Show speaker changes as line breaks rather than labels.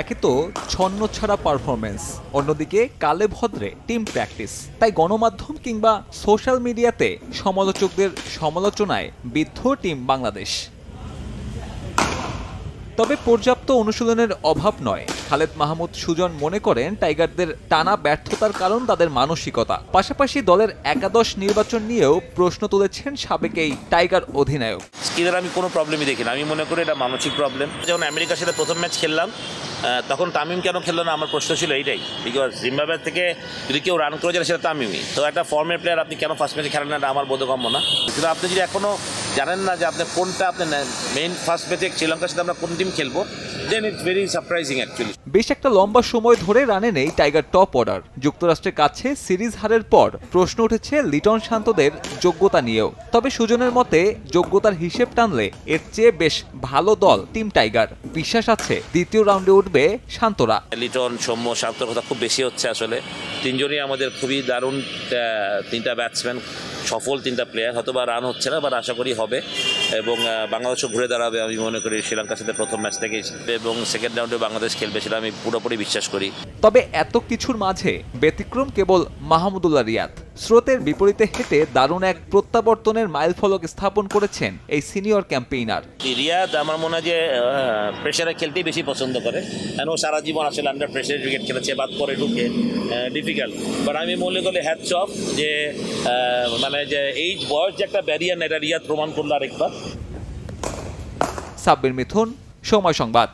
একে তো ছন্নছাড়া পারফরমেন্স, অন্যদিকে কালে ভদ্রে টিম প্র্যাকটিস। তাই গণমাধ্যম কিংবা সোশ্যাল মিডিয়াতে সমালোচকদের সমালোচনায় বিদ্ধ টিম বাংলাদেশ। তবে পর্যাপ্ত অনুশীলনের অভাব নয়। খালেদ মাহমুদ সুজন মনে করেন টাইগারদের টানা ব্যর্থতার কারণ তাদের মানসিকতা। পাশাপাশি দলের একাদশ নির্বাচন নিয়েও প্রশ্ন তুলেছেন সাবেক এই টাইগার অধিনায়ক।
স্কিলের আমি কোনো প্রবলেমই দেখি না, আমি মনে করি এটা মানসিক প্রবলেম। যখন আমেরিকার সাথে প্রথম ম্যাচ খেললাম তখন তামিম কেন খেললো না, আমার প্রশ্ন ছিল এইটাই। বিকজ জিম্বাবুয়ে থেকে যদি কেউ রান করে যায় সেটা তামিমই। তো একটা ফর্মের প্লেয়ার আপনি কেন ফার্স্ট ম্যাচে খেলেন না, আমার বোধগম্য না। কিন্তু আপনি যদি এখনও জানেন না যে আপনি কোনটা আপনি মেইন ফার্স্ট ম্যাচে শ্রীলঙ্কার সাথে আমরা কোন টিম খেলবো, দেন ইটস ভেরি সারপ্রাইজিং অ্যাকচুয়ালি।
বেশ একটা লম্বা সময় ধরে রানে নেই টাইগার টপ অর্ডার। যুক্তরাষ্ট্রের কাছে সিরিজ হারের পর প্রশ্ন উঠেছে লিটন শান্তদের যোগ্যতা নিয়েও। তবে সুজনের মতে যোগ্যতার হিসেব টানলে এর চেয়ে বেশ ভালো দল টিম টাইগার। বিশ্বাস আছে দ্বিতীয় রাউন্ডে উঠবে শান্তরা।
লিটন, সৌম্য, শান্তর কথা খুব বেশি হচ্ছে আসলে। তিনজনই আমাদের খুবই দারুণ তিনটা ব্যাটসম্যান, সফল তিনটা প্লেয়ার। হয়তো বা রান হচ্ছে না, বাট আশা করি হবে এবং বাংলাদেশও ঘুরে দাঁড়াবে। আমি মনে করি শ্রীলঙ্কার সাথে প্রথম ম্যাচ থেকে এবং সেকেন্ড রাউন্ডে বাংলাদেশ খেলবে, সেটা আমি পুরোপুরি বিশ্বাস করি।
তবে এত কিছুর মাঝে ব্যতিক্রম কেবল মাহমুদুল্লাহ রিয়াদ। স্রোতের বিপরীতে হেঁটে দারুণ এক প্রত্যাবর্তনের মাইলফলক স্থাপন করেছেন এই সিনিয়র ক্যাম্পেইনার।
রিয়াদ আমার মনে হয় যে প্রেশারে খেলতেই বেশি পছন্দ করে, কারণ ও সারা জীবন আসলে আন্ডার প্রেশারে ক্রিকেট খেলেছে, বাদ পরে ঢুকে ডিফিকাল্ট। বাট আমি মনে করি হ্যাটস অফ যে মানে যে এই বয়স যে একটা ব্যারিয়ার না, এটা রিয়াদ প্রমাণ করলো আরেকবার।
সাব্বির মিথুন, সময় সংবাদ।